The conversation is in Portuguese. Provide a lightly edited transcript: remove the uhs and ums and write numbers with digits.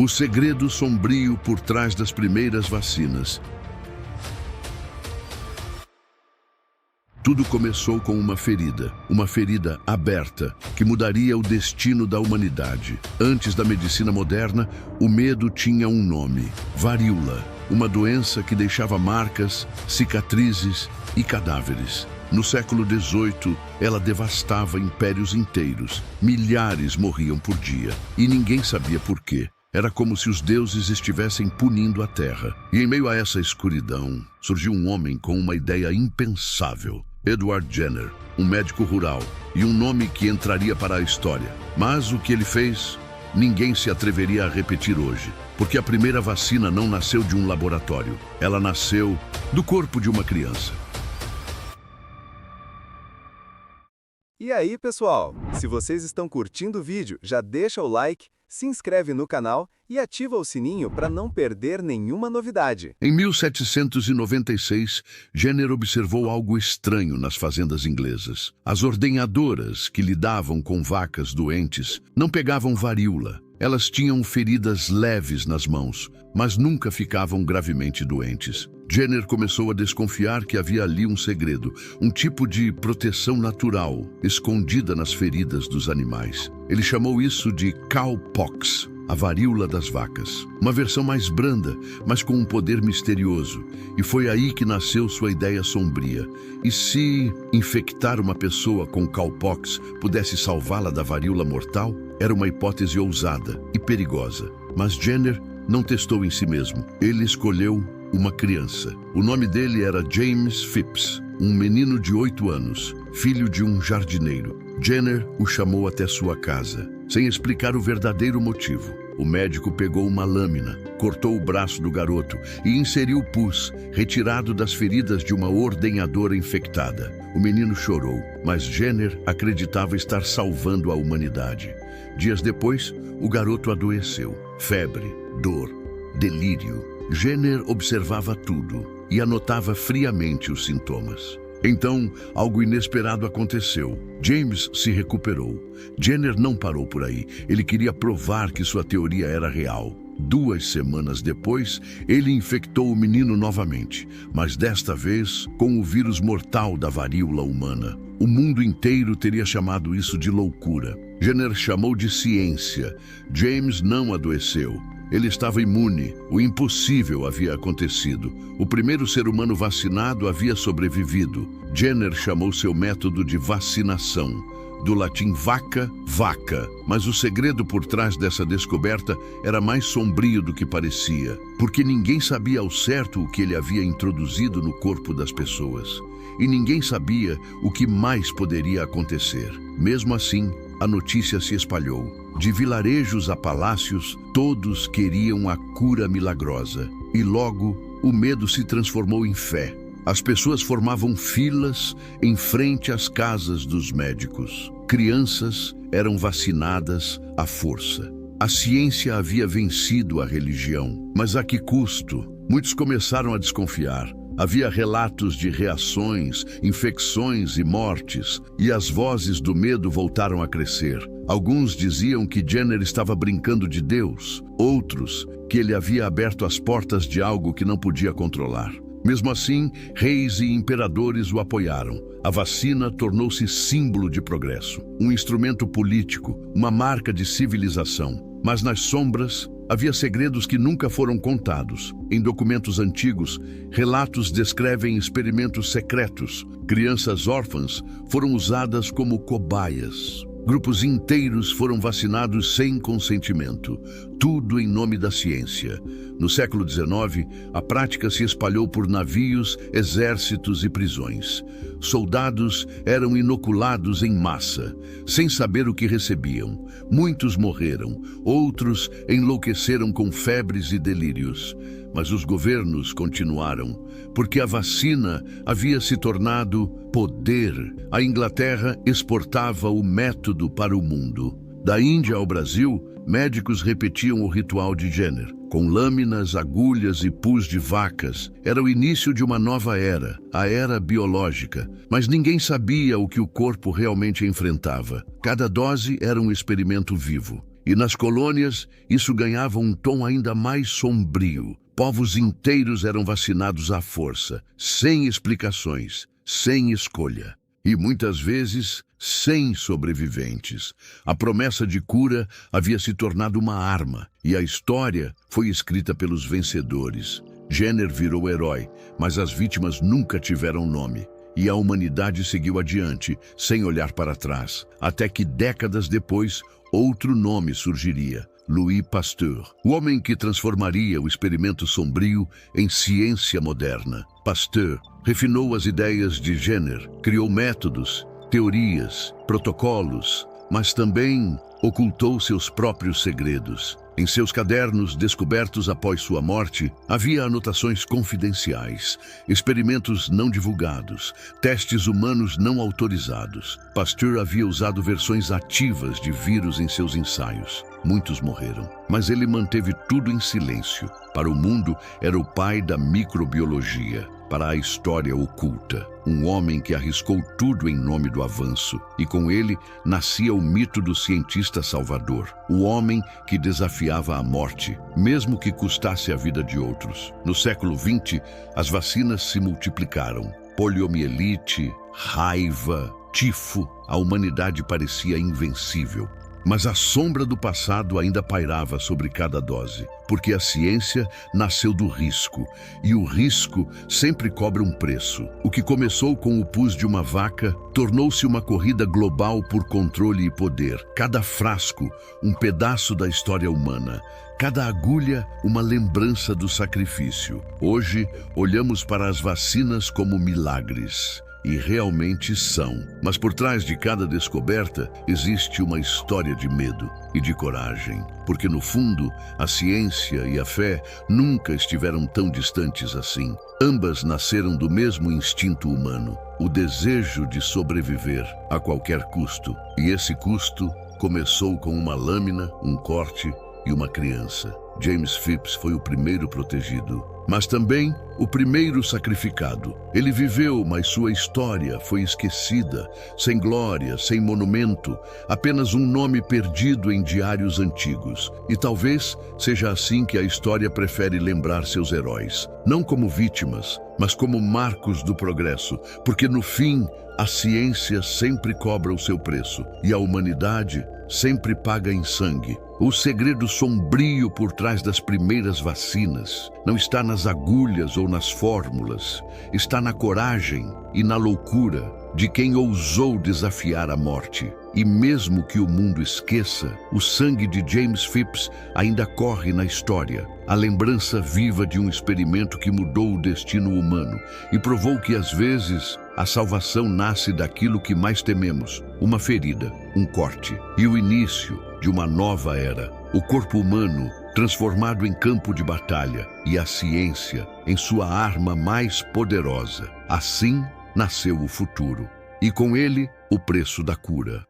O segredo sombrio por trás das primeiras vacinas. Tudo começou com uma ferida aberta, que mudaria o destino da humanidade. Antes da medicina moderna, o medo tinha um nome: varíola, uma doença que deixava marcas, cicatrizes e cadáveres. No século XVIII, ela devastava impérios inteiros. Milhares morriam por dia, e ninguém sabia por quê. Era como se os deuses estivessem punindo a terra. E em meio a essa escuridão, surgiu um homem com uma ideia impensável: Edward Jenner, um médico rural, e um nome que entraria para a história. Mas o que ele fez, ninguém se atreveria a repetir hoje, porque a primeira vacina não nasceu de um laboratório. Ela nasceu do corpo de uma criança. E aí, pessoal? Se vocês estão curtindo o vídeo, já deixa o like, se inscreve no canal e ativa o sininho para não perder nenhuma novidade. Em 1796, Jenner observou algo estranho nas fazendas inglesas. As ordenhadoras que lidavam com vacas doentes não pegavam varíola. Elas tinham feridas leves nas mãos, mas nunca ficavam gravemente doentes. Jenner começou a desconfiar que havia ali um segredo, um tipo de proteção natural, escondida nas feridas dos animais. Ele chamou isso de cowpox, a varíola das vacas. Uma versão mais branda, mas com um poder misterioso. E foi aí que nasceu sua ideia sombria. E se infectar uma pessoa com cowpox pudesse salvá-la da varíola mortal? Era uma hipótese ousada e perigosa. Mas Jenner não testou em si mesmo. Ele escolheu uma criança. O nome dele era James Phipps, um menino de 8 anos, filho de um jardineiro. Jenner o chamou até sua casa, sem explicar o verdadeiro motivo. O médico pegou uma lâmina, cortou o braço do garoto e inseriu pus, retirado das feridas de uma ordenhadora infectada. O menino chorou, mas Jenner acreditava estar salvando a humanidade. Dias depois, o garoto adoeceu. Febre, dor, delírio. Jenner observava tudo e anotava friamente os sintomas. Então, algo inesperado aconteceu. James se recuperou. Jenner não parou por aí. Ele queria provar que sua teoria era real. 2 semanas depois, ele infectou o menino novamente, mas desta vez com o vírus mortal da varíola humana. O mundo inteiro teria chamado isso de loucura. Jenner chamou de ciência. James não adoeceu. Ele estava imune. O impossível havia acontecido. O primeiro ser humano vacinado havia sobrevivido. Jenner chamou seu método de vacinação. Do latim vaca, vaca. Mas o segredo por trás dessa descoberta era mais sombrio do que parecia, porque ninguém sabia ao certo o que ele havia introduzido no corpo das pessoas. E ninguém sabia o que mais poderia acontecer. Mesmo assim, a notícia se espalhou. De vilarejos a palácios, todos queriam a cura milagrosa. E logo, o medo se transformou em fé. As pessoas formavam filas em frente às casas dos médicos. Crianças eram vacinadas à força. A ciência havia vencido a religião. Mas a que custo? Muitos começaram a desconfiar. Havia relatos de reações, infecções e mortes, e as vozes do medo voltaram a crescer. Alguns diziam que Jenner estava brincando de Deus, outros que ele havia aberto as portas de algo que não podia controlar. Mesmo assim, reis e imperadores o apoiaram. A vacina tornou-se símbolo de progresso, um instrumento político, uma marca de civilização. Mas nas sombras, havia segredos que nunca foram contados. Em documentos antigos, relatos descrevem experimentos secretos. Crianças órfãs foram usadas como cobaias. Grupos inteiros foram vacinados sem consentimento. Tudo em nome da ciência. No século XIX, a prática se espalhou por navios, exércitos e prisões. Soldados eram inoculados em massa, sem saber o que recebiam. Muitos morreram, outros enlouqueceram com febres e delírios. Mas os governos continuaram, porque a vacina havia se tornado poder. A Inglaterra exportava o método para o mundo. Da Índia ao Brasil, médicos repetiam o ritual de Jenner. Com lâminas, agulhas e pus de vacas, era o início de uma nova era, a era biológica. Mas ninguém sabia o que o corpo realmente enfrentava. Cada dose era um experimento vivo. E nas colônias, isso ganhava um tom ainda mais sombrio. Povos inteiros eram vacinados à força, sem explicações, sem escolha. E muitas vezes, sem sobreviventes. A promessa de cura havia se tornado uma arma, e a história foi escrita pelos vencedores. Jenner virou herói, mas as vítimas nunca tiveram nome. E a humanidade seguiu adiante, sem olhar para trás, até que décadas depois, outro nome surgiria: Louis Pasteur, o homem que transformaria o experimento sombrio em ciência moderna. Pasteur refinou as ideias de Jenner, criou métodos, teorias, protocolos, mas também ocultou seus próprios segredos. Em seus cadernos descobertos após sua morte, havia anotações confidenciais, experimentos não divulgados, testes humanos não autorizados. Pasteur havia usado versões ativas de vírus em seus ensaios. Muitos morreram, mas ele manteve tudo em silêncio. Para o mundo, era o pai da microbiologia. Para a história oculta, um homem que arriscou tudo em nome do avanço, e com ele nascia o mito do cientista salvador, o homem que desafiava a morte, mesmo que custasse a vida de outros. No século XX, as vacinas se multiplicaram. Poliomielite, raiva, tifo, a humanidade parecia invencível. Mas a sombra do passado ainda pairava sobre cada dose, porque a ciência nasceu do risco, e o risco sempre cobra um preço. O que começou com o pus de uma vaca tornou-se uma corrida global por controle e poder. Cada frasco, um pedaço da história humana. Cada agulha, uma lembrança do sacrifício. Hoje, olhamos para as vacinas como milagres. E realmente são. Mas por trás de cada descoberta existe uma história de medo e de coragem. Porque no fundo, a ciência e a fé nunca estiveram tão distantes assim. Ambas nasceram do mesmo instinto humano, o desejo de sobreviver a qualquer custo. E esse custo começou com uma lâmina, um corte e uma criança. James Phipps foi o primeiro protegido, mas também o primeiro sacrificado. Ele viveu, mas sua história foi esquecida, sem glória, sem monumento, apenas um nome perdido em diários antigos. E talvez seja assim que a história prefere lembrar seus heróis, não como vítimas, mas como marcos do progresso, porque no fim, a ciência sempre cobra o seu preço, e a humanidade sempre paga em sangue. O segredo sombrio por trás das primeiras vacinas não está nas agulhas ou nas fórmulas, está na coragem e na loucura de quem ousou desafiar a morte. E mesmo que o mundo esqueça, o sangue de James Phipps ainda corre na história, a lembrança viva de um experimento que mudou o destino humano e provou que às vezes a salvação nasce daquilo que mais tememos, uma ferida, um corte, e o início de uma nova era. O corpo humano transformado em campo de batalha e a ciência em sua arma mais poderosa. Assim nasceu o futuro, e com ele o preço da cura.